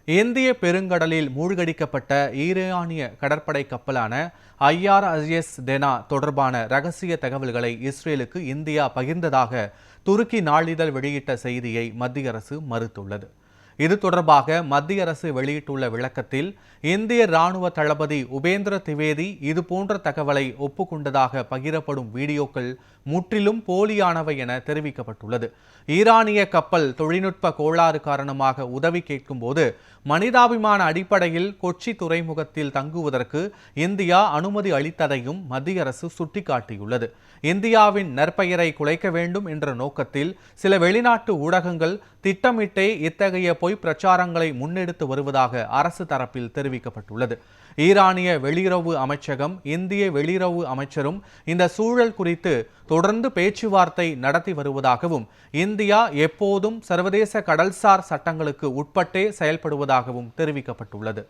இந்திய பெருங்கடலில் மூழ்கடிக்கப்பட்ட ஈரானிய கடற்படை கப்பலான IRIS டெனா தொடர்பான ரகசிய தகவல்களை இஸ்ரேலுக்கு இந்தியா பகிர்ந்ததாக துருக்கி நாளிதழ் வெளியிட்ட செய்தியை மத்திய அரசு மறுத்துள்ளது. இது தொடர்பாக மத்திய அரசு வெளியிட்டுள்ள விளக்கத்தில், இந்திய ராணுவ தளபதி உபேந்திர திவேதி இதுபோன்ற தகவலை ஒப்புக்கொண்டதாக பகிரப்படும் வீடியோக்கள் முற்றிலும் போலியானவை என தெரிவிக்கப்பட்டுள்ளது. ஈரானிய கப்பல் தொழில்நுட்ப கோளாறு காரணமாக உதவி கேட்கும்போது மனிதாபிமான அடிப்படையில் கொச்சி துறைமுகத்தில் தங்குவதற்கு இந்தியா அனுமதி அளித்ததையும் மத்திய அரசு சுட்டிக்காட்டியுள்ளது. இந்தியாவின் நற்பெயரை குலைக்க வேண்டும் என்ற நோக்கத்தில் சில வெளிநாட்டு ஊடகங்கள் திட்டமிட்டே இத்தகைய பொய் பிரச்சாரங்களை முன்னெடுத்து வருவதாக அரசு தரப்பில் தெரிவிக்கப்பட்டுள்ளது. ஈரானிய வெளியுறவு அமைச்சகம், இந்திய வெளியுறவு அமைச்சரும் இந்த சூழல் குறித்து தொடர்ந்து பேச்சுவார்த்தை நடத்தி வருவதாகவும், இந்தியா எப்போதும் சர்வதேச கடல்சார் சட்டங்களுக்கு உட்பட்டே செயல்படுவதாகவும் தெரிவிக்கப்பட்டுள்ளது.